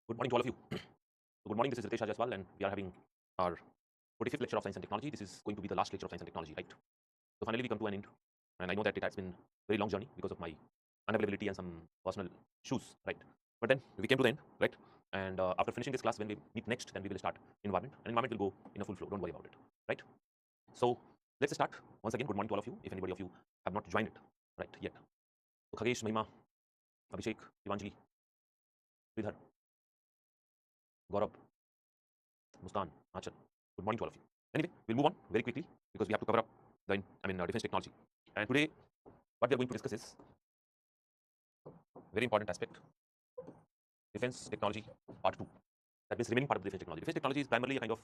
Good morning to all of you. Good morning, this is Ritesh Ajaswal, and we are having our 45th lecture of Science and Technology. This is going to be the last lecture of Science and Technology, right? So finally we come to an end, and I know that it has been a very long journey because of my unavailability and some personal issues, right? But then we came to the end, right? And after finishing this class, when we meet next, then we will start environment, and environment will go in a full flow. Don't worry about it, right? So let's start. Once again, good morning to all of you. If anybody of you have not joined it, right, yet. So Khagesh, Mahima, Abhishek, Ivanjali, Sridhar, Gaurav, Muskan, Achal. Good morning to all of you. Anyway, we'll move on very quickly because we have to cover up the defense technology. And today, what we are going to discuss is very important aspect: defense technology part 2. That means remaining part of the defense technology. Defense technology is primarily a kind of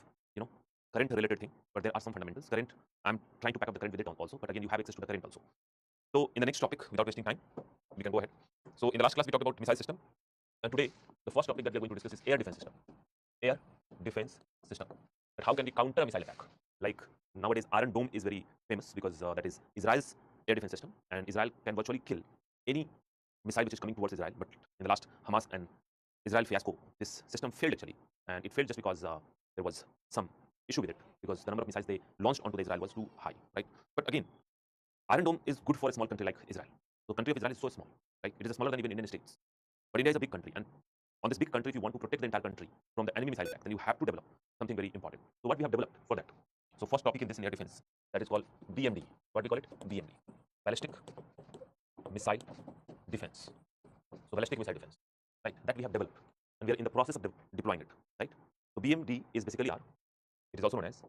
current related thing, but there are some fundamentals. Current, I'm trying to pack up the current with it also, but again, you have access to the current also. So in the next topic, without wasting time, we can go ahead. So in the last class, we talked about missile system, and today the first topic that we are going to discuss is air defense system. Air defense system. But how can we counter a missile attack? Like nowadays, Iron Dome is very famous because that is Israel's air defense system, and Israel can virtually kill any missile which is coming towards Israel. But in the last Hamas and Israel fiasco, this system failed actually, and it failed just because there was some issue with it because the number of missiles they launched onto the Israel was too high, right? But again, Iron Dome is good for a small country like Israel. So country of Israel is so small, right? It is smaller than even Indian states. But India is a big country, and on this big country, if you want to protect the entire country from the enemy missile attack, then you have to develop something very important. So what we have developed for that? So first topic in this air defense, that is called BMD. What we call it? BMD, ballistic missile defense. So ballistic missile defense, right? That we have developed, and we are in the process of deploying it, right? So BMD is basically it is also known as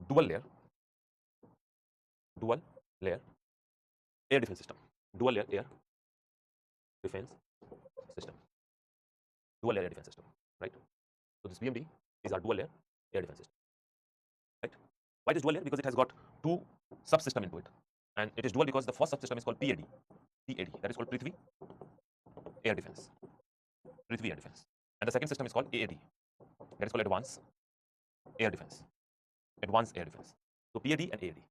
dual layer air defense system. Dual layer air defense system. Dual layer air defense system, right? So this BMD is our dual layer air defense system, right? Why it is dual layer? Because it has got two subsystem into it, and it is dual because the first subsystem is called PAD. That is called Prithvi Air Defense. Prithvi Air Defense. And the second system is called AAD. That is called Advanced Air Defense. Advanced Air Defense. So PAD and AAD.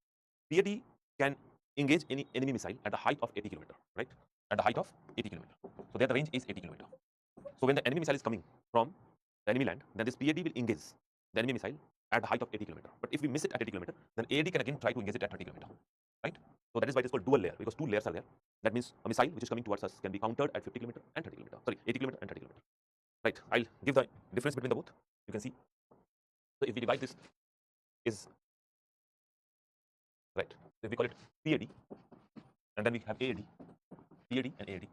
PAD can engage any enemy missile at the height of 80 km, right? At the height of 80 km. So there the range is 80 km. So when the enemy missile is coming from the enemy land, then this PAD will engage the enemy missile at the height of 80 km. But if we miss it at 80 km, then AAD can again try to engage it at 30 km, right? So that is why it is called dual layer, because two layers are there. That means a missile which is coming towards us can be countered at 50 km and 30 km. Sorry, 80 km and 30 km. Right. I'll give the difference between the both. You can see. So if we divide this, is right. If we call it PAD, and then we have AAD, PAD and AAD.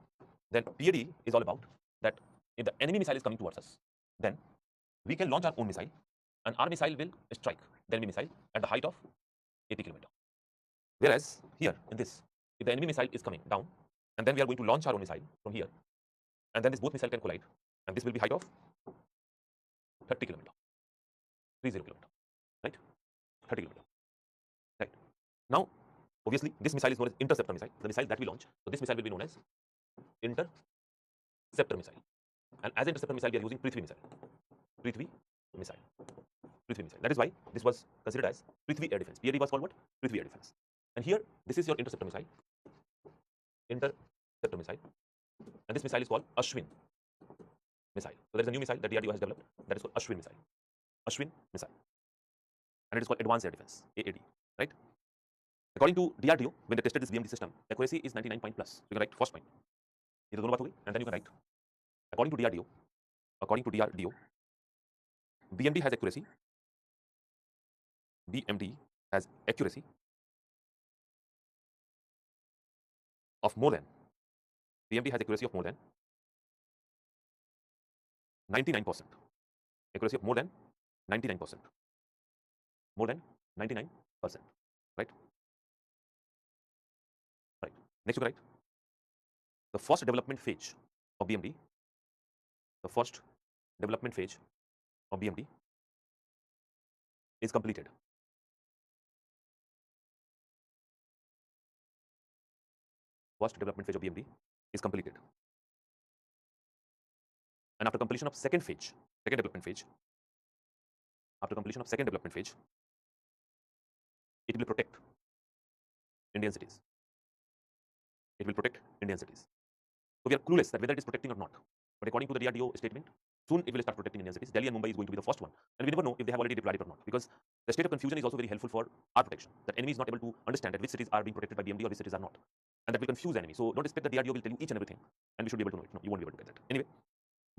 Then PAD is all about that if the enemy missile is coming towards us, then we can launch our own missile, and our missile will strike the enemy missile at the height of 80 km. Whereas here in this, if the enemy missile is coming down, and then we are going to launch our own missile from here, and then this both missile can collide, and this will be height of 30 km, 30 km, right? 30 km, right? Now, obviously, this missile is known as interceptor missile, the missile that we launch. So this missile will be known as interceptor missile, and as interceptor missile, we are using Prithvi missile, Prithvi missile, Prithvi missile. That is why this was considered as Prithvi air defense. PAD was called what? Prithvi air defense. And here, this is your interceptor missile, and this missile is called Ashwin missile. So there is a new missile that DRDO has developed that is called Ashwin missile, Ashwin missile, and it is called Advanced Air Defense, AAD, right? According to DRDO, when they tested this BMD system, accuracy is 99 point plus. So you can write first point, and then you can write according to DRDO, BMD has accuracy. BMD has accuracy of more than. BMD has accuracy of more than 99%. Accuracy of more than 99%. More than 99%. Right? Right. Next, you can write the first development phase of BMD. The first development phase of BMD is completed. First development phase of BMD is completed. And after completion of second development phase, it will protect Indian cities. It will protect Indian cities. So we are clueless that whether it is protecting or not. But according to the DRDO statement, Soon it will start protecting Indian cities. Delhi and Mumbai is going to be the first one. And we never know if they have already deployed it or not. Because the state of confusion is also very helpful for our protection. That enemy is not able to understand that which cities are being protected by BMD or which cities are not. And that will confuse enemy. So don't expect that the DRDO will tell you each and everything. And we should be able to know it. No, you won't be able to get that. Anyway,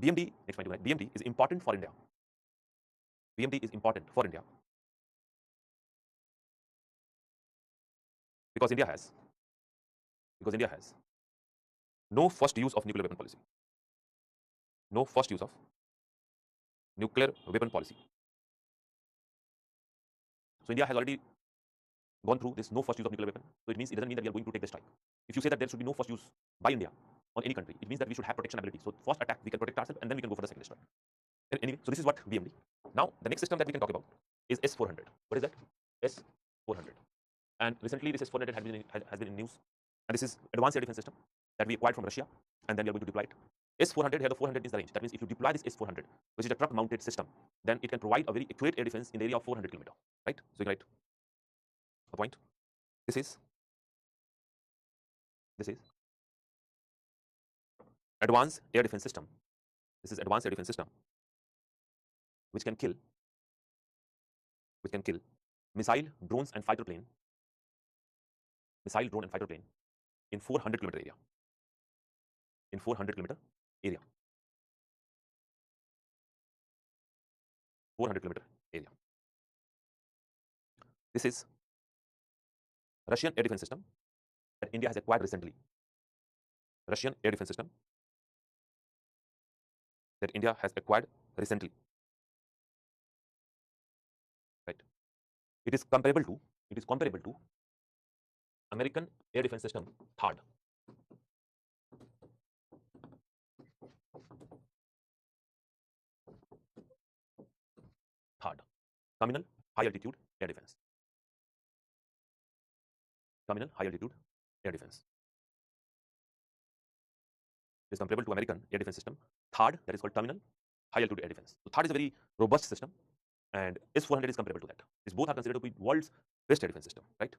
BMD, next point, BMD is important for India. BMD is important for India. Because India has no first use of nuclear weapon policy. No first use of nuclear weapon policy. So India has already gone through this no first use of nuclear weapon. So it doesn't mean that we are going to take the strike. If you say that there should be no first use by India on any country, it means that we should have protection ability. So first attack, we can protect ourselves, and then we can go for the second strike. Anyway, so this is what BMD. Now the next system that we can talk about is S-400. What is that? S-400. And recently this S-400 has been in news. And this is advanced air defense system that we acquired from Russia, and then we are going to deploy it. S-400, here the 400 is the range. That means if you deploy this S-400, which is a truck-mounted system, then it can provide a very accurate air defense in the area of 400 km. Right? So you can write a point. This is advanced air defense system. This is advanced air defense system which can kill missile, drones, and fighter plane. Missile, drone, and fighter plane in 400 km area. In 400 km area. 400 km area. This is Russian air defense system that India has acquired recently. Russian air defense system that India has acquired recently. Right. It is comparable to American air defense system THAAD. THAAD. Terminal high altitude air defense. Terminal high altitude air defense. It is comparable to American air defense system THAAD, that is called terminal high altitude air defense. So THAAD is a very robust system, and S-400 is comparable to that. These both are considered to be world's best air defense system, right?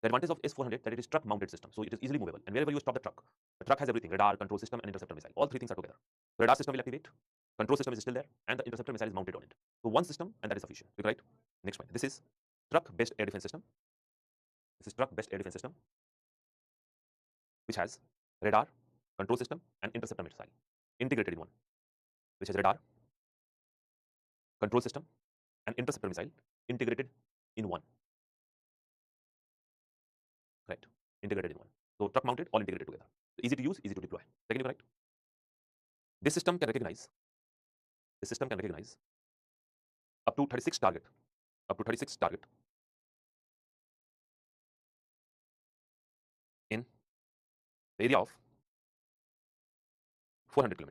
The advantage of S-400 that it is truck-mounted system, so it is easily movable. And wherever you stop the truck has everything: radar, control system, and interceptor missile. All three things are together. The radar system will activate, control system is still there, and the interceptor missile is mounted on it. So one system, and that is sufficient. You can write next point. This is truck-based air defense system. This is truck-based air defense system, which has radar, control system, and interceptor missile integrated in one. Which has radar, control system, and interceptor missile integrated in one. Right, integrated in one. So truck mounted, all integrated together. So easy to use, easy to deploy. Second, you write. This system can recognize up to 36 target. In the area of 400 km.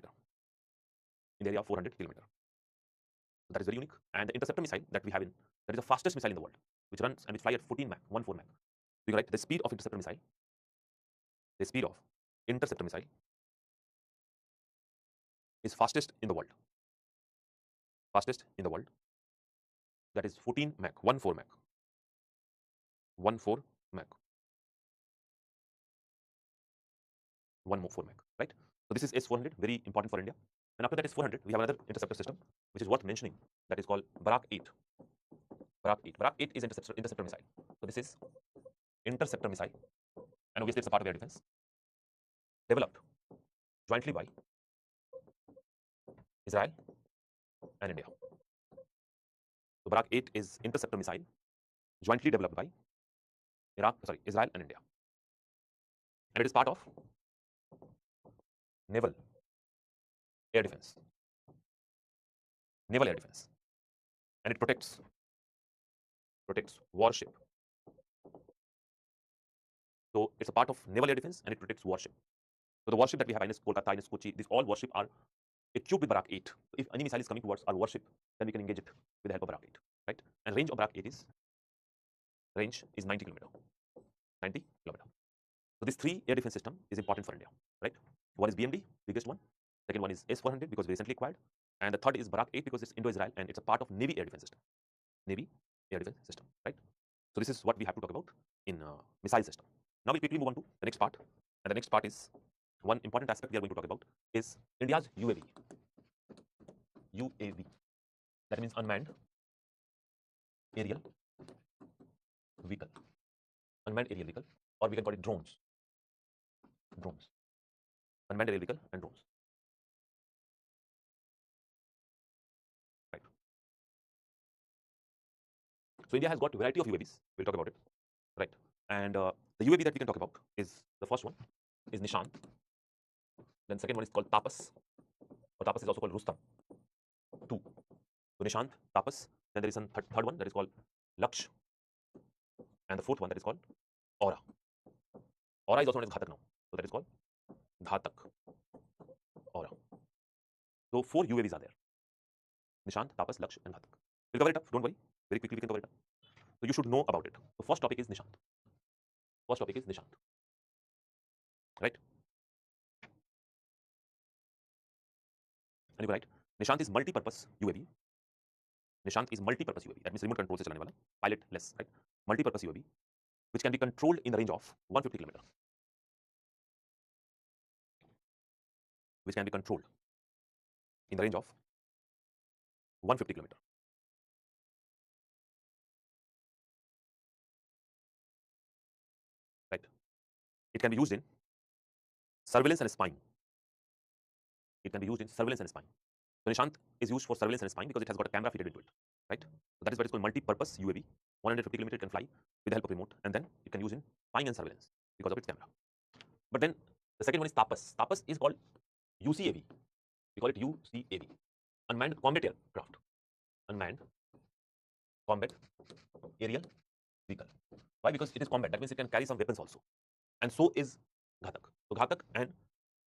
In the area of 400 km. That is very unique. And the interceptor missile that we have that is the fastest missile in the world, which runs and which fly at 14 Mach, 14 Mach. So you write the speed of interceptor missile. The speed of interceptor missile is fastest in the world. Fastest in the world. That is 14 Mach, 14 Mach. 14 Mach. 14 Mach, right? So this is S-400, very important for India. And after that S-400, we have another interceptor system, which is worth mentioning. That is called Barak 8. Barak 8. Barak 8 is interceptor missile. So this is interceptor missile, and obviously it's a part of air defense, developed jointly by Israel and India. So Barak 8 is interceptor missile jointly developed by Israel and India, and it is part of naval air defense. Naval air defense, and it protects warship. So it's a part of naval air defense, and it protects warship. So the warship that we have, INS Kolkata, INS Kochi, these all warship are equipped with Barak 8. So if any missile is coming towards our warship, then we can engage it with the help of Barak 8, right? And range of Barak 8 is 90 km. 90 km. So this 3 air defense system is important for India, right? One is BMD, biggest one. Second one is S-400 because we recently acquired, and the third is Barak 8 because it's Indo-Israel and it's a part of Navy air defense system. Navy air defense system, right? So this is what we have to talk about in missile system. Now we quickly move on to the next part, and the next part is one important aspect we are going to talk about is India's UAV. UAV. That means unmanned aerial vehicle. Unmanned aerial vehicle, or we can call it drones. Drones. Unmanned aerial vehicle and drones. Right. So India has got a variety of UAVs. We'll talk about it. Right. And the UAV that we can talk about is the first one is Nishant. Then second one is called Tapas. Or Tapas is also called Rustam. 2. So Nishant, Tapas. Then there is a third one that is called Laksh. And the fourth one that is called Aura. Aura is also known as Ghatak now. So that is called Ghatak. Aura. So 4 UAVs are there. Nishant, Tapas, Laksh, and Ghatak. We'll cover it up. Don't worry. Very quickly we can cover it up. So you should know about it. The first topic is Nishant. First topic is Nishant. Right? And you go right. Nishant is multi-purpose UAV. Nishant is multi-purpose UAV. That means remote control se chalane wala, pilotless, right? Multi-purpose UAV, which can be controlled in the range of 150 km. Which can be controlled in the range of 150 km. Right? It can be used in surveillance and spying. It can be used in surveillance and spying. So Nishant is used for surveillance and spying because it has got a camera fitted into it. Right? So that is why it's called multi-purpose UAV. 150 km it can fly with the help of remote, and then it can use in spying and surveillance because of its camera. But then the second one is Tapas. Tapas is called UCAV. We call it UCAV. Unmanned combat aircraft. Unmanned combat aerial vehicle. Why? Because it is combat. That means it can carry some weapons also. And so is Ghatak. So Ghatak and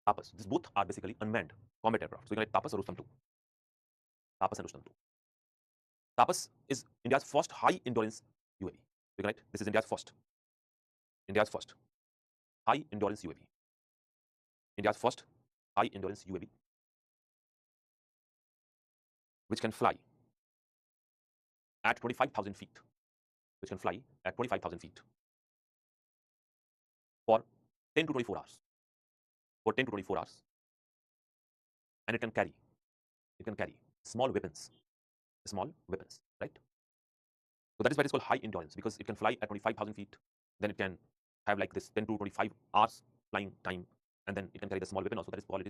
Tapas, these both are basically unmanned combat aircraft. So you can write Tapas or Rustam 2. Tapas and Rustam 2. Tapas is India's first high endurance UAV. You can write this is India's first high endurance UAV. India's first high endurance UAV, which can fly at 25,000 feet. Which can fly at 25,000 feet for 10 to 24 hours. For 10 to 24 hours. And it can carry small weapons. Right? So that is why it is called high endurance, because it can fly at 25,000 feet. Then it can have like this 10 to 25 hours flying time, and then it can carry the small weapon also. That is called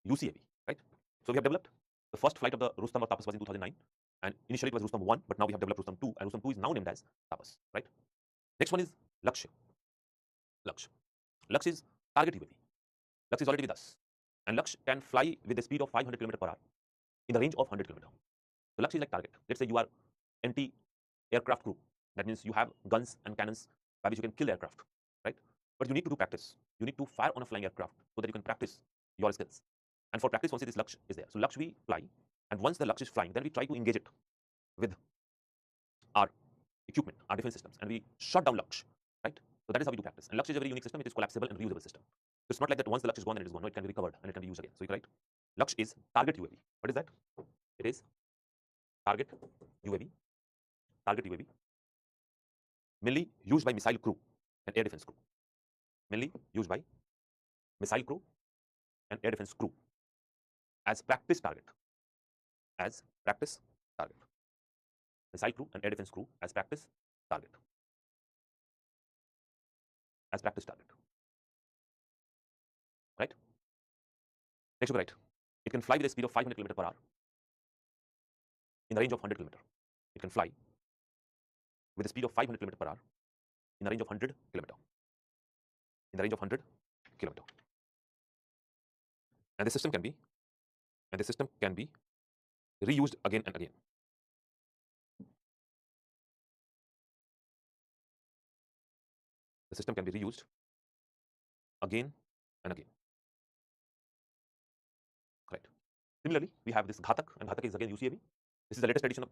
UCAV. Right? So we have developed the first flight of the Rustam or Tapas was in 2009, and initially it was Rustam 1, but now we have developed Rustam 2, and Rustam 2 is now named as Tapas. Right? Next one is Laksh. Laksh is target UAV. Laksh is already with us, and Laksh can fly with a speed of 500 km per hour in the range of 100 km. So Laksh is like target. Let's say you are anti-aircraft crew. That means you have guns and cannons by which you can kill aircraft, right? But you need to do practice. You need to fire on a flying aircraft so that you can practice your skills. And for practice, once this Laksh is there. So Laksh we fly, and once the Laksh is flying, then we try to engage it with our equipment, our defense systems, and we shut down Laksh, right? So that is how we do practice. And Laksh is a very unique system. It is collapsible and reusable system. So it's not like that once the Laksh is gone, then it is gone. No, it can be recovered and it can be used again. So you can write Laksh is target UAV. What is that? It is target UAV. Target UAV. Mainly used by missile crew and air defense crew. Mainly used by missile crew and air defense crew as practice target. As practice target. Missile crew and air defense crew as practice target. As practice target. Right? Next you write. It can fly with a speed of 500 km per hour in the range of 100 km. It can fly with a speed of 500 km per hour in the range of 100 km. In the range of 100 km. And the system can be reused again and again. The system can be reused again and again. Right. Similarly, we have this Ghatak, and Ghatak is again UCAV. This is the latest edition of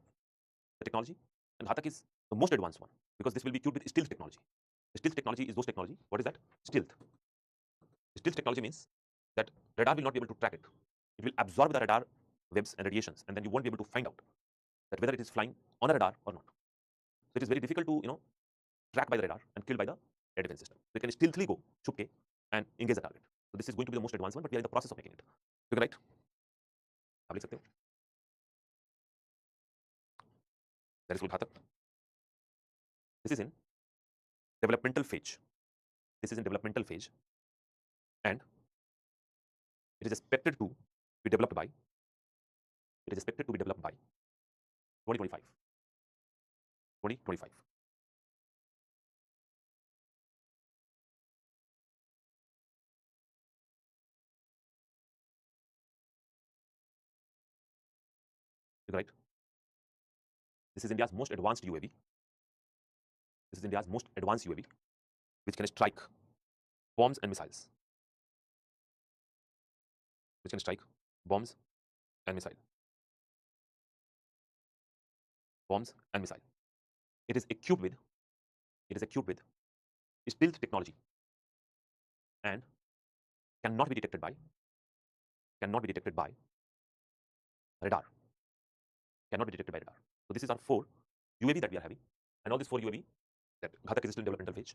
the technology, and Ghatak is the most advanced one because this will be cued with stealth technology. The stealth technology is those technology. What is that? Stealth. Stealth technology means that radar will not be able to track it. It will absorb the radar webs and radiations, and then you won't be able to find out that whether it is flying on a radar or not. So it is very difficult to track by the radar and killed by the air defense system. So it can stealthily go chupke and engage the target. So this is going to be the most advanced one, but we are in the process of making it. You can write. आप लिख सकते हो that is called Ghatak. This is in developmental phase. This is in developmental phase, and it is expected to be developed by. It is expected to be developed by 2025. 2025. Right? This is India's most advanced UAV. This is India's most advanced UAV, which can strike bombs and missiles. Which can strike bombs and missile. Bombs and missile. It is equipped with stealth technology and cannot be detected by radar. Cannot be detected by radar. So this is our 4 UAV that we are having, and all these 4 UAV that Ghatak is still in developmental phase.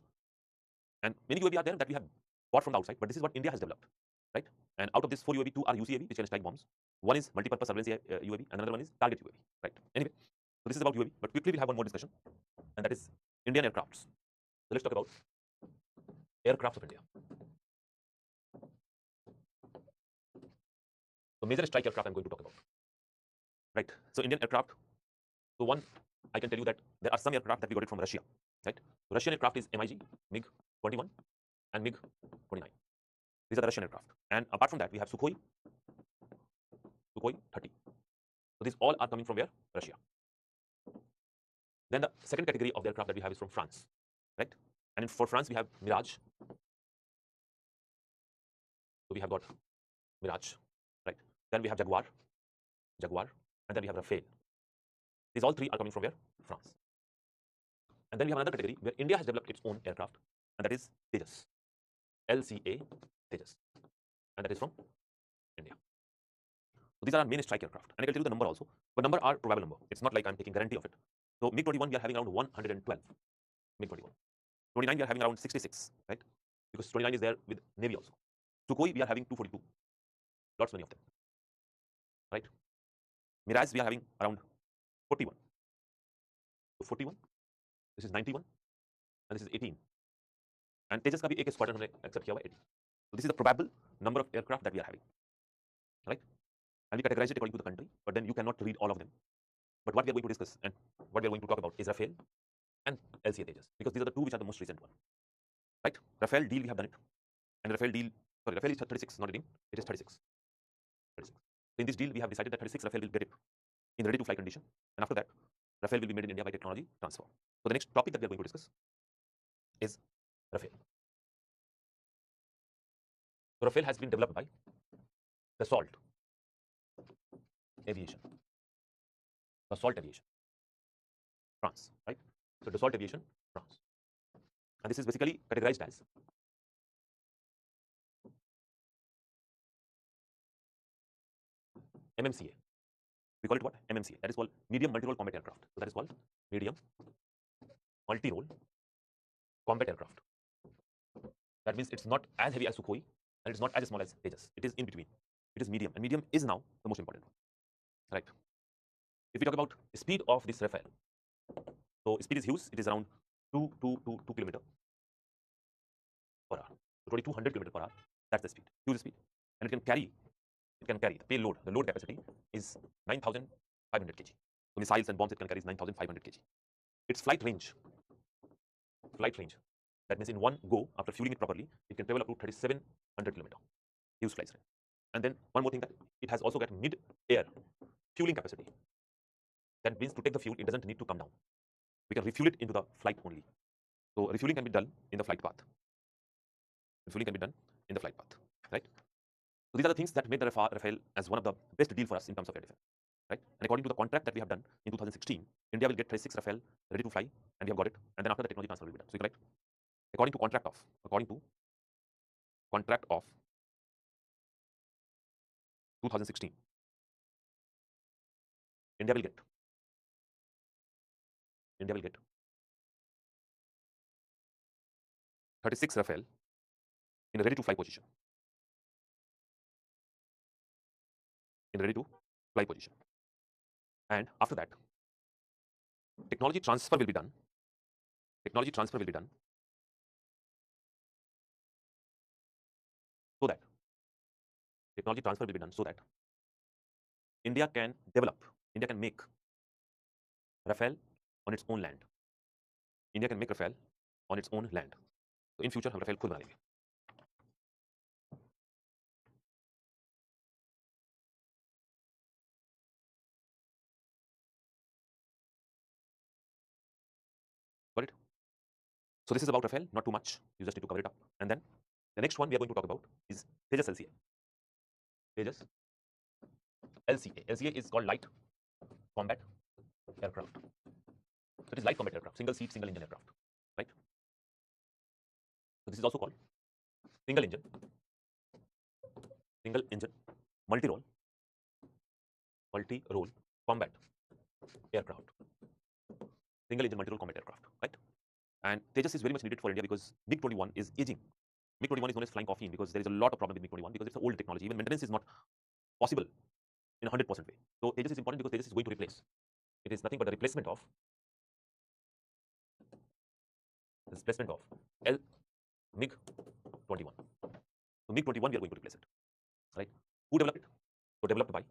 And many UAV are there that we have bought from the outside, but this is what India has developed, right? And out of this 4 UAV, 2 are UCAV, which can strike bombs. One is multi-purpose surveillance UAV, and another one is target UAV, right? Anyway, so this is about UAV, but quickly we'll have one more discussion, and that is Indian aircrafts. So let's talk about aircrafts of India. So major strike aircraft I'm going to talk about, right? So Indian aircraft. So one, I can tell you that there are some aircraft that we got it from Russia, right? So Russian aircraft is MiG, MiG-21, and MiG-29. These are the Russian aircraft. And apart from that, we have Sukhoi 30. So these all are coming from where? Russia. Then the second category of the aircraft that we have is from France, right? And for France, we have Mirage. So we have got Mirage, right? Then we have Jaguar, and then we have Rafale. These all 3 are coming from where? France. And then we have another category where India has developed its own aircraft, and that is Tejas, LCA Tejas, and that is from India. So these are our main strike aircraft, and I can tell you the number also, but number are probable number. It's not like I'm taking guarantee of it. So MiG-21 we are having around 112. MiG-21. 29 we are having around 66, right? Because 29 is there with Navy also. Sukhoi we are having 242. Lots many of them, right? Mirage we are having around 41. So 41. This is 91, and this is 18. And Tejas का भी एक squadron हमने accept किया हुआ 18. So this is the probable number of aircraft that we are having, right? And we categorize it according to the country, but then you cannot read all of them. But what we are going to discuss and what we are going to talk about is Rafale and LCA Tejas, because these are the 2 which are the most recent one, right? Rafale deal we have done it, and Rafale deal, sorry, Rafale is 36, not 18, it is 36. 36. So in this deal, we have decided that 36 Rafale will get it in ready-to-fly condition, and after that, Rafale will be made in India by technology transfer. So the next topic that we are going to discuss is Rafale. So Rafale has been developed by Dassault Aviation. Dassault Aviation, France, right? So Dassault Aviation, France. And this is basically categorized as MMCA. We call it what? MMCA. That is called medium multi-role combat aircraft. So that is called medium multi-role combat aircraft. That means it's not as heavy as Sukhoi, and it's not as small as Tejas. It is in between. It is medium, and medium is now the most important one, right? If we talk about the speed of this Rafale, so speed is huge. It is around 2 km per hour. So 2200 km per hour. That's the speed. Huge speed, and it can carry the payload. The load capacity is 9,500 kg. So missiles and bombs it can carry is 9,500 kg. Its flight range. That means in one go, after fueling it properly, it can travel up to 3,700 km. Huge flight range. And then one more thing, that it has also got mid-air fueling capacity. That means to take the fuel, it doesn't need to come down. We can refuel it into the flight only. So refueling can be done in the flight path. Right? So these are the things that made the Rafale as one of the best deal for us in terms of air defense, right? And according to the contract that we have done in 2016, India will get 36 Rafale ready to fly, and we have got it. And then after the technology transfer will be done. So correct? According to contract of 2016, India will get 36 Rafale in a ready to fly position. And after that, technology transfer will be done. Technology transfer will be done so that technology transfer will be done so that India can develop, India can make Rafale on its own land. India can make Rafale on its own land. तो in future हम Rafale खुद बना लेंगे. Got it? So this is about Rafale, not too much. You just need to cover it up. And then the next one we are going to talk about is Tejas LCA. Tejas LCA. LCA is called Light Combat Aircraft. So it is light combat aircraft, single seat, single engine aircraft, right? So this is also called single engine, multi-role combat aircraft. Single engine multi-role combat aircraft, right? And Tejas is very much needed for India because MiG-21 is aging. MiG-21 is known as flying coffin because there is a lot of problem with MiG-21 because it's an old technology. Even maintenance is not possible in a 100% way. So Tejas is important because Tejas is going to replace. It is nothing but the replacement of MiG-21. So MiG-21 we are going to replace it, right? Who developed it? So developed by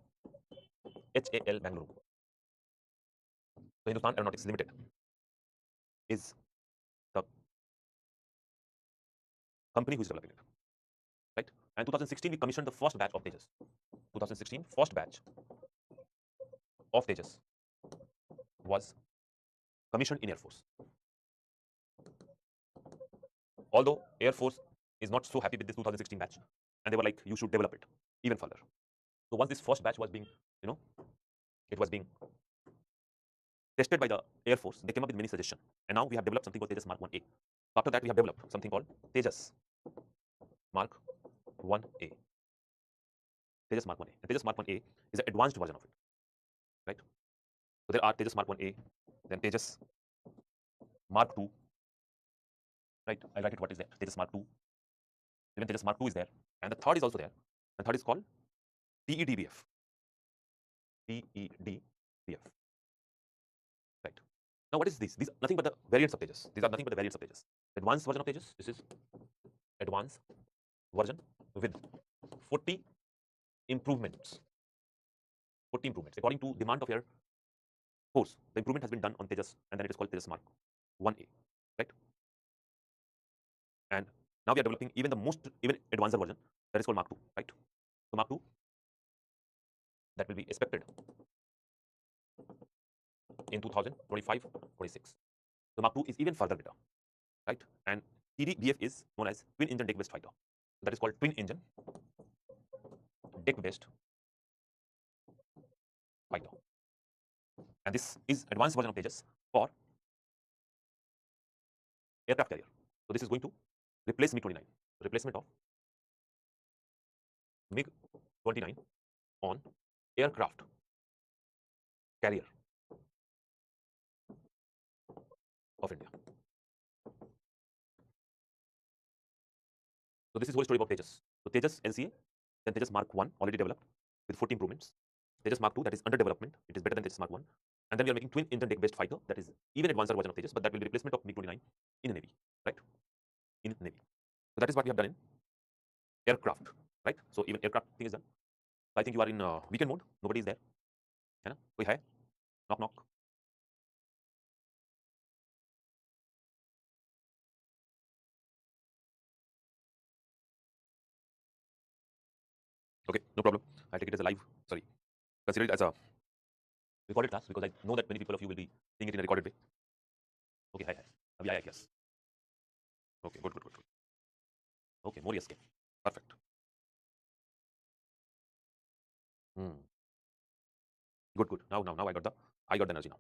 HAL Bangalore. So Hindustan Aeronautics Limited is the company who is developing it, right? And 2016 we commissioned the first batch of Tejas. 2016 first batch of Tejas was commissioned in Air Force. Although Air Force is not so happy with this 2016 batch, and they were like, you should develop it even further. So once this first batch was being, it was being tested by the Air Force, they came up with many suggestions. And now we have developed something called Tejas Mark 1A. After that, we have developed something called Tejas Mark 1A. Tejas Mark 1A. And Tejas Mark 1A is an advanced version of it, right? So there are Tejas Mark 1A, then Tejas Mark 2, right? I'll write it what is there. Tejas Mark 2. Even Tejas Mark 2 is there. And the third is also there. And third is called TEDBF. TEDBF. Right. Now, what is this? These are nothing but the variants of Tejas. These are nothing but the variants of Tejas. Advanced version of Tejas. This is advanced version with 40 improvements. 40 improvements. According to demand of your force, the improvement has been done on Tejas, and then it is called Tejas Mark 1A. Right. And now we are developing even the most advanced version, that is called Mark 2. Right. So Mark 2, that will be expected in 2025-26. So Mark 2 is even further better, right? And TDBF is known as twin engine deck based fighter. That is called twin engine deck based fighter. And this is advanced version of Tejas for aircraft carrier. So this is going to replace MiG-29, replacement of MiG-29 on aircraft carrier of India. So this is the whole story about Tejas. So Tejas LCA, then Tejas Mark 1 already developed with 40 improvements. Tejas Mark 2 that is under development. It is better than Tejas Mark 1. And then we are making twin engine deck based fighter that is even advanced version of Tejas, but that will be replacement of MiG-29 in Navy, right? In Navy. So that is what we have done in aircraft, right? So even aircraft thing is done. So I think you are in weekend mode. Nobody is there. है ना? कोई है? Knock knock. Okay, no problem. I'll take it as a live. Sorry, consider it as a recorded class because I know that many people of you will be seeing it in a recorded way. Okay, hi. अभी आया class. Okay, good. Okay, more yes. Perfect. Good. Now I got the energy now.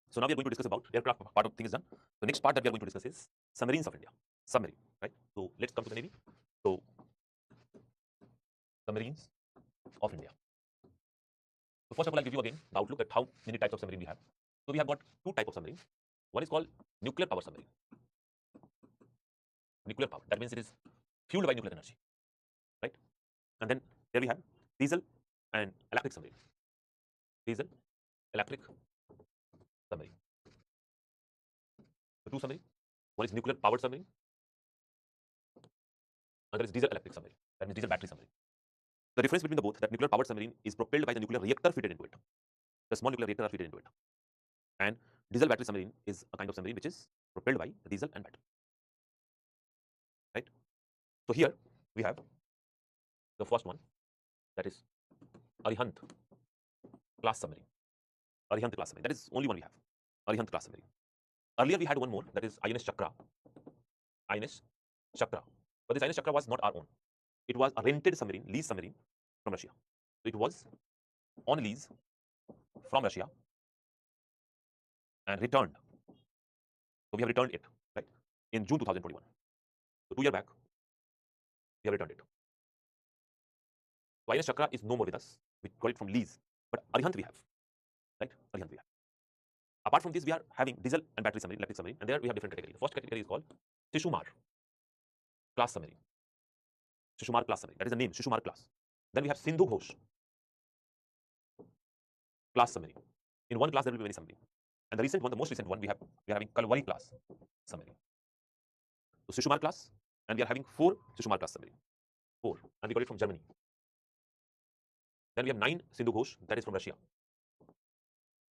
So now we are going to discuss about aircraft part of thing is done. The next part that we are going to discuss is submarines of India. Submarine, right? So let's come to the Navy. So submarines of India. So first of all, I'll give you again the outlook at how many types of submarine we have. So we have got two types of submarines. One is called nuclear power submarine. Nuclear power. That means it is fueled by nuclear energy, right? And then there we have diesel and electric submarine. diesel, electric submarine. The two submarine, one is nuclear powered submarine, another is diesel electric submarine. That means diesel battery submarine. The difference between the both, that nuclear powered submarine is propelled by the nuclear reactor fitted into it. The small nuclear reactor are fitted into it. And diesel battery submarine is a kind of submarine which is propelled by the diesel and battery. Right? So here we have the first one, that is Arihant class submarine. Arihant class submarine. That is only one we have. Arihant class submarine. Earlier we had one more, that is INS Chakra. INS Chakra. But this INS Chakra was not our own. It was a rented submarine, lease submarine from Russia. So it was on lease from Russia and returned. So we have returned it, right, in June 2021. So 2 years back, we have returned it. So INS Chakra is no more with us. We got it from lease. But Arihant we have, right? Arihant we have. Apart from this, we are having diesel and battery submarine, electric submarine, and there we have different categories. The first category is called Shishumar class submarine. Shishumar class submarine. That is the name, Shishumar class. Then we have Sindhu Ghosh class submarine. In one class, there will be many submarine. And the recent one, the most recent one, we are having Kalvari class submarine. So Shishumar class, and we are having 4 Shishumar class submarine. 4. And we got it from Germany. Then we have 9 Sindhu Ghosh, that is from Russia.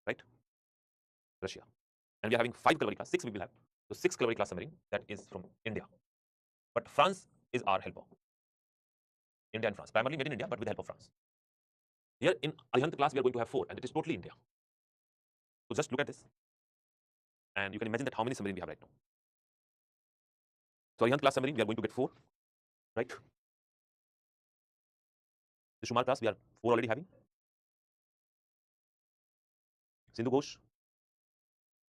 Right? Russia. And we are having 5 Kalvari class, 6 we will have. So 6 Kalvari class submarine, that is from India. But France is our helper. India and France. Primarily made in India, but with the help of France. Here in Arihant class, we are going to have 4, and it is totally India. So just look at this. And you can imagine that how many submarine we have right now. So Arihant class submarine, we are going to get 4. Right? The Shumar class, we are 4 already having. Sindhu Ghosh,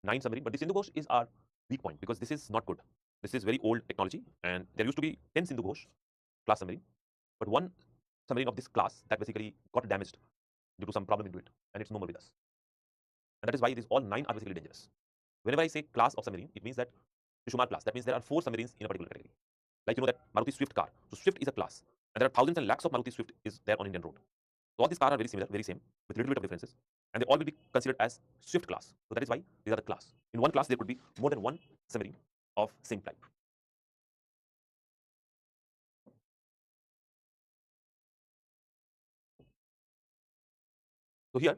9 submarine. But the Sindhu Ghosh is our weak point because this is not good. This is very old technology, and there used to be 10 Sindhu Ghosh class submarine. But one submarine of this class that basically got damaged due to some problem into it, and it's no more with us. And that is why these all 9 are basically dangerous. Whenever I say class of submarine, it means that Shishumar class. That means there are 4 submarines in a particular category. Like you know that Maruti Swift car. So Swift is a class, and there are thousands and lakhs of Maruti Swift is there on Indian road. So all these cars are very similar, very same, with little bit of differences, and they all will be considered as Swift class. So that is why these are the class. In one class, there could be more than one submarine of same type. So here,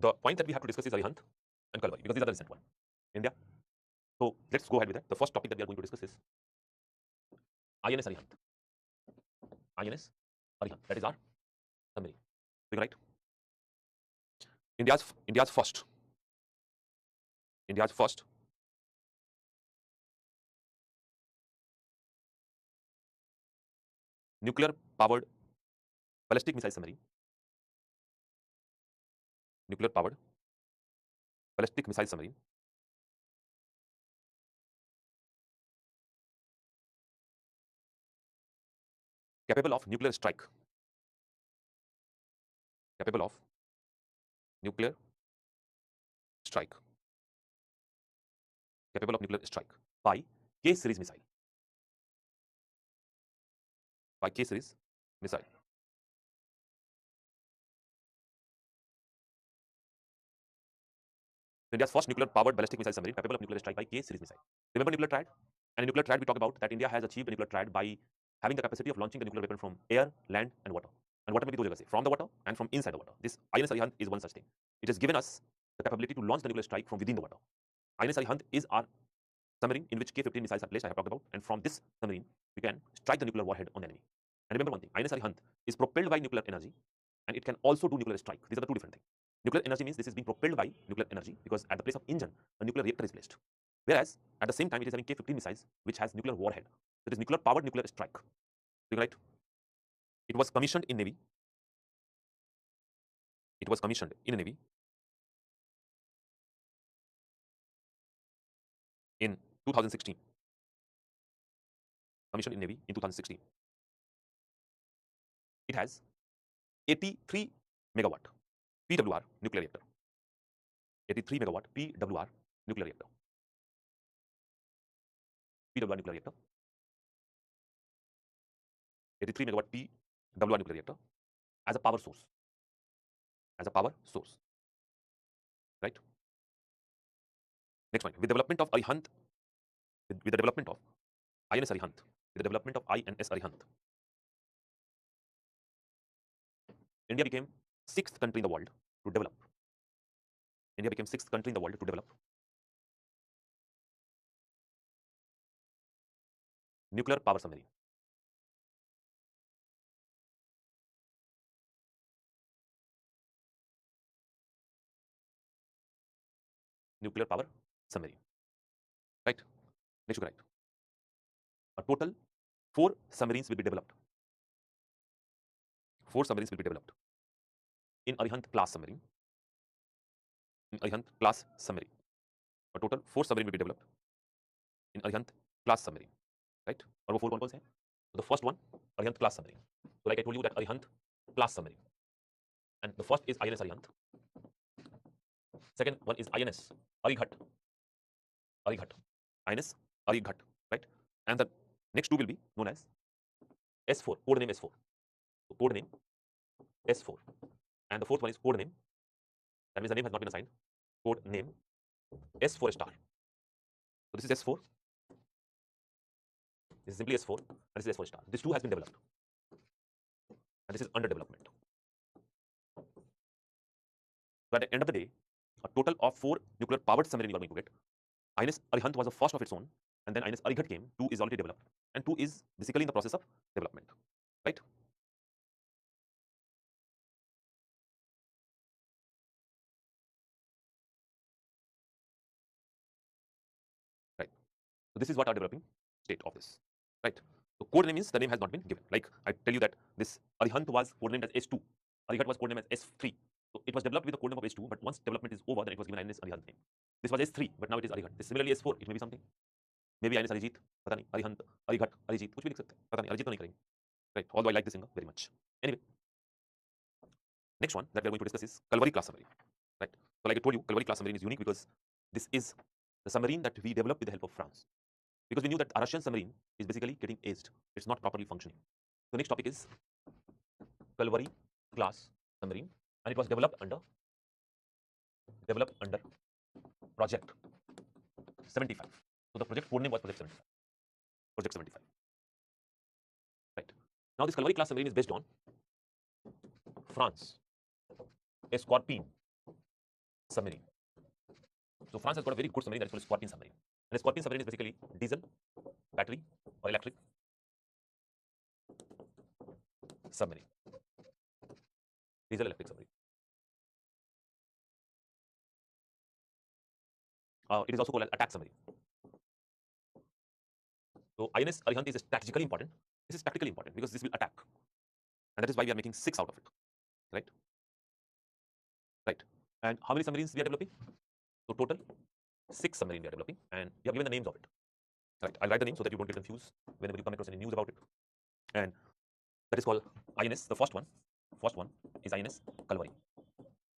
the point that we have to discuss is Arihant and Kalvari because these are the recent one. India. So let's go ahead with that. The first topic that we are going to discuss is INS Arihant. INS Arihant. That is our submarine. Right? India's first nuclear powered ballistic missile submarine. Nuclear powered ballistic missile submarine capable of nuclear strike. Capable of nuclear strike. Capable of nuclear strike by K series missile. By K series missile. India's first nuclear powered ballistic missile submarine capable of nuclear strike by K series missile. Remember nuclear triad? And in nuclear triad, we talk about that India has achieved a nuclear triad by having the capacity of launching the nuclear weapon from air, land, and water. And water may be two jagahs, from the water and from inside the water. This INS Arihant is one such thing. It has given us the capability to launch the nuclear strike from within the water. INS Arihant is our submarine in which K-15 missiles are placed, I have talked about, and from this submarine, we can strike the nuclear warhead on the enemy. And remember one thing, INS Arihant is propelled by nuclear energy, and it can also do nuclear strike. These are the two different things. Nuclear energy means this is being propelled by nuclear energy because at the place of engine, a nuclear reactor is placed. Whereas, at the same time, it is having K-15 missiles, which has nuclear warhead. So it is nuclear powered nuclear strike. Right? It was commissioned in Navy. It was commissioned in Navy in 2016. Commissioned in Navy in 2016. It has 83 megawatt PWR nuclear reactor. 83 megawatt PWR nuclear reactor. PWR nuclear reactor. 83 megawatt PWR nuclear reactor as a power source. As a power source. right? Next point, with development of Arihant, with the development of INS Arihant, with the development of INS Arihant, India became sixth country in the world to develop. India became sixth country in the world to develop nuclear power submarine. Nuclear power submarine. Right? Next you correct. A total 4 submarines will be developed. 4 submarines will be developed in Arihant class submarine. In Arihant class submarine. A total 4 submarine will be developed in Arihant class submarine. Right? और वो 4 कौन-कौन से हैं? So the first one, Arihant class submarine. So like I told you that Arihant class submarine. And the first is INS Arihant. Second one is INS Arighat. Arighat. INS Arighat. Right? And the next two will be known as S4, code name S4. So code name S4. And the fourth one is code name. That means the name has not been assigned. Code name S4 star. So this is S4. This is simply S4 and this is S4 star. This two has been developed. And this is under development. So at the end of the day, a total of 4 nuclear powered submarine you are going to get. INS Arihant was the first of its own, and then INS Arighat came. 2 is already developed, and 2 is basically in the process of development. Right? Right. So this is what our developing state of this. Right. So code name means the name has not been given. Like I tell you that this Arihant was codenamed as S2. Arighat was codenamed as S3. So it was developed with the code name of S2, but once development is over, then it was given INS Arihant name. This was S3, but now it is Arighat. This similarly S4, it may be something. Maybe INS Arijit, पता नहीं, Arihant, Arighat, Arijit, कुछ भी लिख सकते हैं, पता नहीं, Arijit तो नहीं करेंगे. Right. Although I like this singer very much. Anyway, next one that we are going to discuss is Kalvari class submarine. Right. So like I told you, Kalvari class submarine is unique because this is the submarine that we developed with the help of France. Because we knew that a Russian submarine is basically getting aged. It's not properly functioning. So next topic is Kalvari class submarine, and it was developed under Project 75. So the project code name was Project 75. Project 75. Right. Now this Kalvari class submarine is based on France, a Scorpene submarine. So France has got a very good submarine that is called Scorpene submarine. And a Scorpene submarine is basically diesel, battery, or electric submarine. Diesel electric submarine. It is also called as attack submarine. So INS Arihant is strategically important. This is tactically important because this will attack. And that is why we are making 6 out of it. Right? Right. And how many submarines we are developing? So total 6 submarines we are developing, and we have given the names of it. Right. I'll write the name so that you don't get confused whenever you come across any news about it. And that is called INS. The first one is INS Kalvari.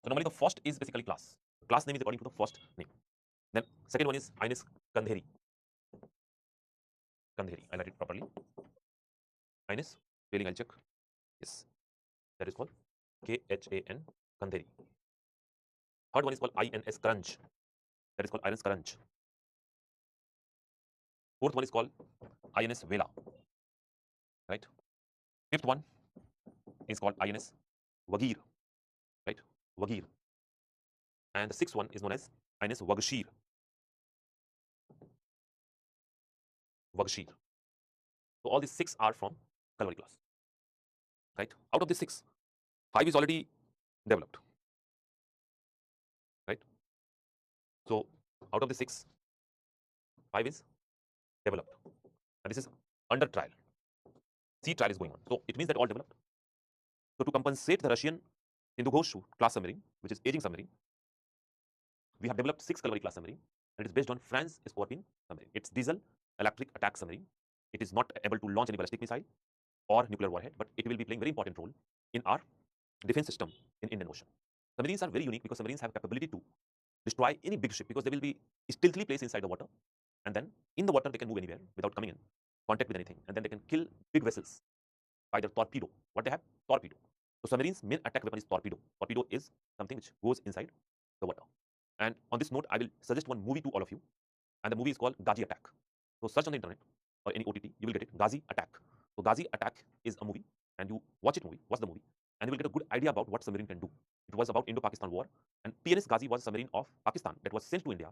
So normally the first is basically class. Class name is according to the first name. Then second one is INS Kandheri. Kandheri. I'll write it properly. INS. Spelling I'll check. Yes. That is called KHAN Kandheri. Third one is called INS Crunch. That is called INS Crunch. Fourth one is called INS Vela. Right. Fifth one is called INS Wagir. Right. Wagir. And the sixth one is known as INS Wagshir. Wagshir. So all these 6 are from Kalvari class. Right. Out of the 6, 5 is already developed. Right. So out of the 6, 5 is developed, and this is under trial. Sea trial is going on. So it means that all developed. So to compensate the Russian Hindu-Ghosh class submarine, which is aging submarine, we have developed 6 Kalvari class submarine, and it is based on France Scorpene submarine. It's diesel electric attack submarine. It is not able to launch any ballistic missile or nuclear warhead, but it will be playing very important role in our defense system in Indian Ocean. Submarines are very unique because submarines have capability to destroy any big ship because they will be stealthily placed inside the water, and then in the water they can move anywhere without coming in contact with anything, and then they can kill big vessels by their torpedo. What they have? Torpedo. So submarines' main attack weapon is torpedo. Torpedo is something which goes inside the water, And on this note, I will suggest one movie to all of you, and the movie is called Ghazi Attack. So search on the internet or any OTT, you will get it. Ghazi Attack. So Ghazi Attack is a movie, and you watch the movie, and you will get a good idea about what submarine can do. It was about Indo-Pakistan War, and PNS Ghazi was a submarine of Pakistan that was sent to India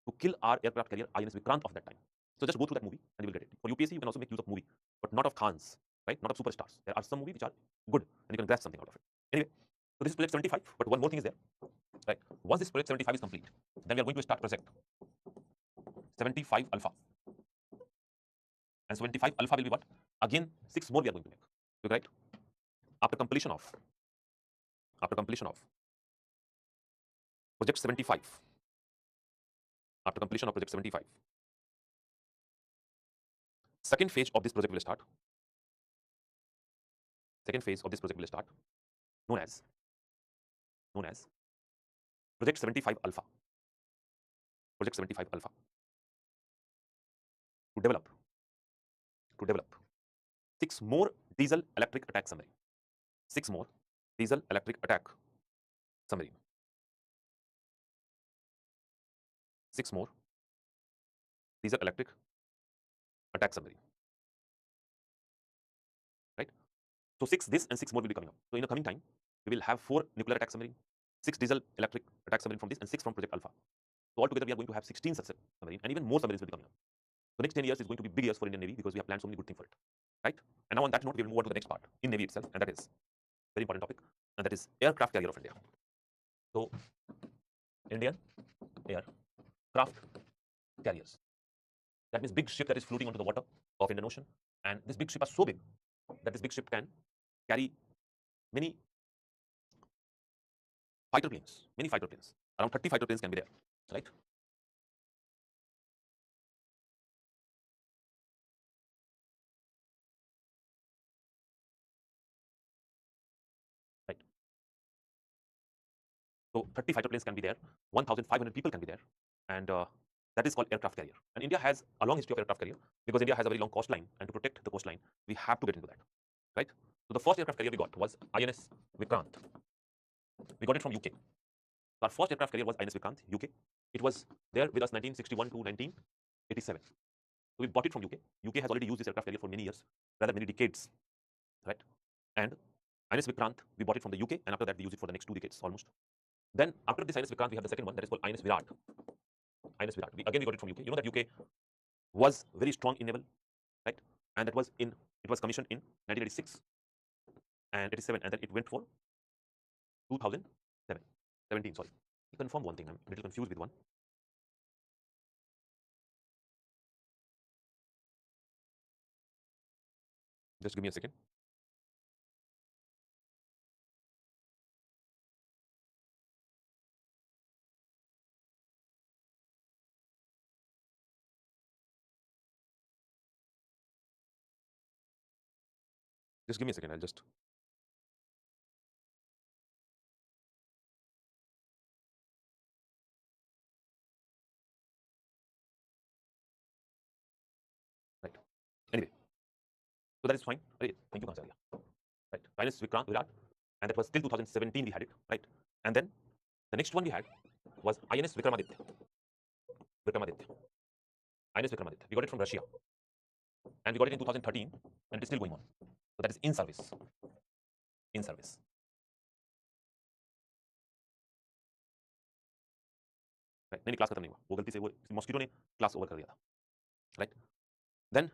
to kill our aircraft carrier INS Vikrant of that time. So just go through that movie and you will get it. For UPSC, you can also make use of movie, but not of Khans, right? Not of superstars. There are some movies which are good and you can grasp something out of it. Anyway, so this is project 75, but one more thing is there, right? Once this project 75 is complete, then we are going to start project 75 alpha. And 75 alpha will be what? Again, 6 more we are going to make. Right? After completion of project 75, after completion of project 75, second phase of this project will start. Second phase of this project will start, known as project 75 alpha. Project 75 alpha. To develop 6 more diesel electric attack submarine. 6 more diesel electric attack submarine. 6 more diesel electric attack submarine. Right? So 6 this and 6 more will be coming up. So in the coming time, we will have 4 nuclear attack submarine, 6 diesel electric attack submarine from this, and 6 from Project Alpha. So altogether, we are going to have 16 such submarine, and even more submarines will be coming up. The next 10 years is going to be big years for Indian Navy because we have planned so many good things for it. Right? And now on that note, we will move on to the next part in Navy itself, and that is very important topic, and that is aircraft carrier of India. So Indian aircraft carriers. That means big ship that is floating onto the water of Indian Ocean, and this big ship are so big that this big ship can carry many fighter planes. Around 30 fighter planes can be there, right? Right. So 30 fighter planes can be there, 1,500 people can be there, and that is called aircraft carrier. And India has a long history of aircraft carrier because India has a very long coastline, and to protect the coastline, we have to get into that, right? So the first aircraft carrier we got was INS Vikrant. We got it from UK. Our first aircraft carrier was INS Vikrant, UK. It was there with us 1961 to 1987. So we bought it from UK. UK has already used this aircraft carrier for many years, rather many decades, right? And INS Vikrant, we bought it from the UK, and after that we used it for the next 2 decades almost. Then after this INS Vikrant, we have the second one that is called INS Virat. INS Virat. Again, we got it from UK. You know that UK was very strong in naval, right? And it was commissioned in 1986 and 87, and then it went for 17. Sorry, I confirm one thing. I'm a little confused with one. Just give me a second. Just give me a second. I'll just. Right. Anyway, so that is fine. Thank you, Kansaria. Right. INS Virat, and that was till 2017 we had it, right? And then the next one we had was INS Vikramaditya. INS Vikramaditya. We got it from Russia, and we got it in 2013, and it is still going on. So that is in service. Right. नहीं class खत्म नहीं हुआ, वो गलती से वो mosquito ने class over कर दिया था, right? Then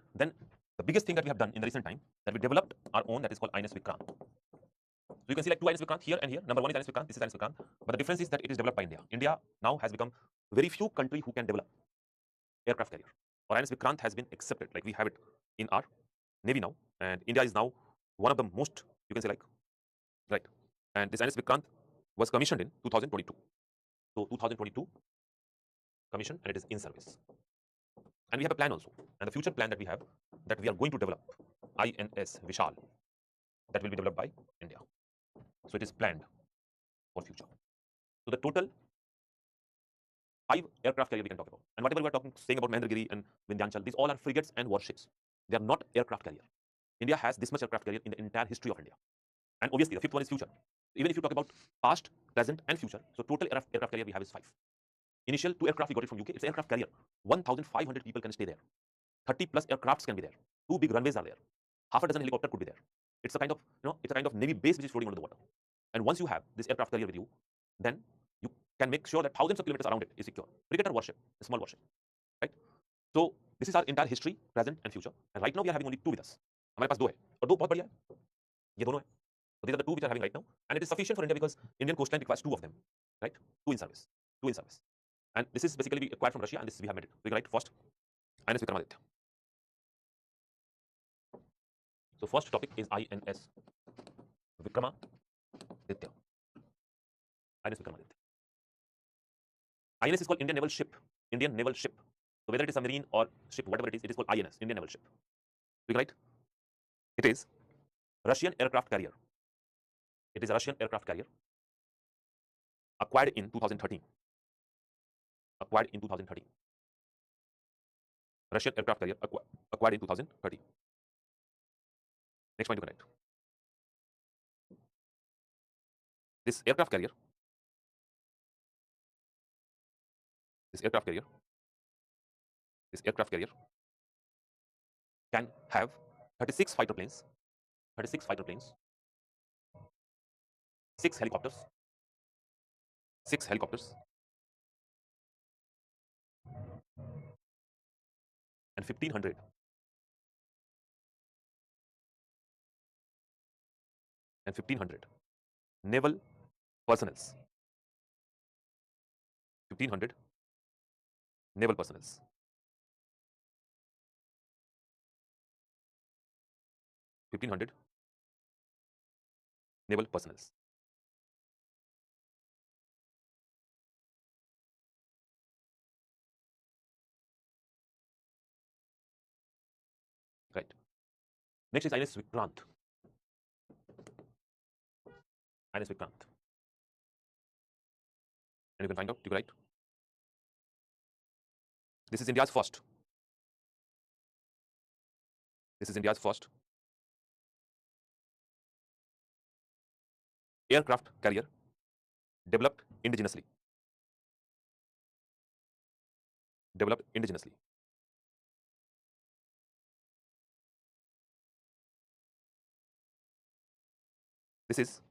the biggest thing that we have done in the recent time that we developed our own, that is called INS Vikrant. So you can see like 2 INS Vikrant here and here. Number 1 is INS Vikrant, this is INS Vikrant, but the difference is that it is developed by India. India now has become very few country who can develop aircraft carrier. Or INS Vikrant has been accepted, like we have it in our Navy now, and India is now one of the most, you can say like, right? And this INS Vikrant was commissioned in 2022. So 2022 commission, and it is in service. And we have a plan also, and the future plan that we have, that we are going to develop INS Vishal, that will be developed by India. So it is planned for future. So the total 5 aircraft carrier we can talk about, and whatever we are saying about Mahendragiri and Vindhyachal, these all are frigates and warships. They are not aircraft carrier. India has this much aircraft carrier in the entire history of India, and obviously the 5th one is future. Even if you talk about past, present, and future, so total aircraft carrier we have is 5. Initial 2 aircraft we got it from UK. It's an aircraft carrier. 1,500 people can stay there. 30 plus aircrafts can be there. 2 big runways are there. Half a dozen helicopter could be there. It's a kind of, it's a kind of Navy base which is floating under the water. And once you have this aircraft carrier with you, then you can make sure that thousands of kilometers around it is secure. Brigadier warship, a small warship, right? So this is our entire history, present and future. And right now we are having only 2 with us. हमारे पास 2 है और 2 बहुत बढ़िया है. ये दोनों है. So these are the 2 which are having right now, and it is sufficient for India because Indian coastline requires 2 of them, right? 2 in service, 2 in service. And this is basically we acquired from Russia, and this we have made it. We can write first INS Vikramaditya. So first topic is INS Vikramaditya. INS Vikramaditya. INS is called Indian Naval Ship. Indian Naval Ship. So whether it is a marine or ship, whatever it is called INS, Indian Naval Ship. We can write it is Russian aircraft carrier. It is a Russian aircraft carrier acquired in 2013. Acquired in 2013. Russian aircraft carrier acquired in 2013. Next point you can write. This aircraft carrier can have 36 fighter planes, 6 helicopters, and 1,500 naval personnels. 1,500 naval personnels. 1,500 naval personnels. Right. Next is INS Vikrant. INS Vikrant. And you can find out, you can write. This is India's first. Aircraft carrier developed indigenously. This is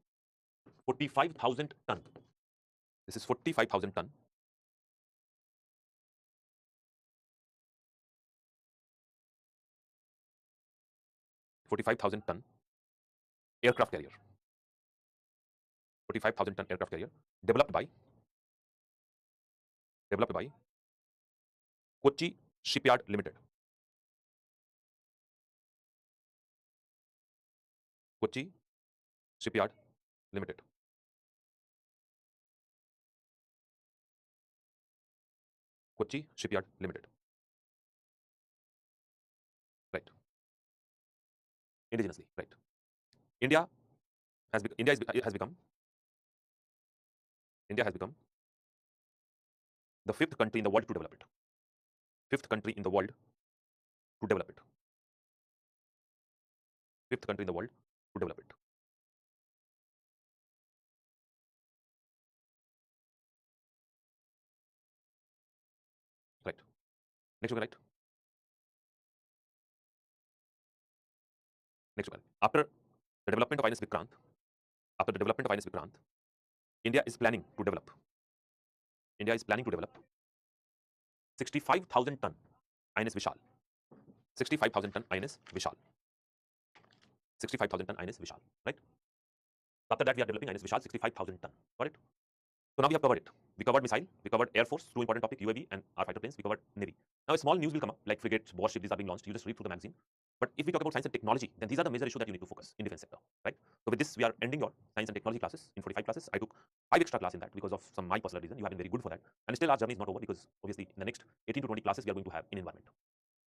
45,000 ton. This is 45,000 ton. Aircraft carrier. 45,000 ton aircraft carrier developed by Kochi Shipyard Limited. Kochi Shipyard Limited. Kochi Shipyard Limited. Right. Indigenously. Right. India has become the 5th country in the world to develop it. 5th country in the world to develop it. 5th country in the world to develop it. Right. Next you can write. After the development of INS Vikrant, India is planning to develop 65,000 ton INS Vishal. 65,000 ton INS Vishal. 65,000 ton INS Vishal. Right. After that, we are developing INS Vishal 65,000 ton. Got it? So now we have covered it. We covered missile, we covered air force, 2 important topics, UAV and our fighter planes. We covered navy. Now a small news will come up, like frigates, warships, these are being launched. You just read through the magazine. But if we talk about science and technology, then these are the major issues that you need to focus in defense sector, right? So with this, we are ending your science and technology classes in 45 classes. I took 5 extra classes in that because of some my personal reason. You have been very good for that. And still our journey is not over because obviously in the next 18 to 20 classes we are going to have in environment.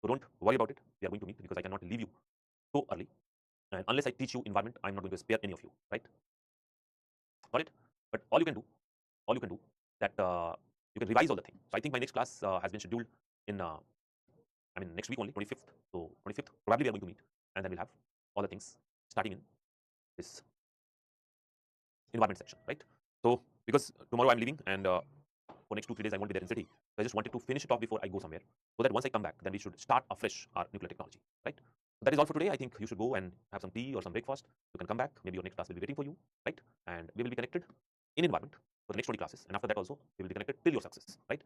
So don't worry about it. We are going to meet because I cannot leave you so early. And unless I teach you environment, I'm not going to spare any of you, right? Got it? But all you can do that you can revise all the things. So I think my next class has been scheduled in next week only, 25th. So 25th probably we are going to meet, and then we'll have all the things starting in this environment section, right? So because tomorrow I'm leaving and for next 2-3 days I won't be there in city. So I just wanted to finish it off before I go somewhere, so that once I come back, then we should start afresh our nuclear technology, right? So that is all for today. I think you should go and have some tea or some breakfast. You can come back. Maybe your next class will be waiting for you, right? And we will be connected in environment for the next 20 classes. And after that also, we will be connected till your success, right?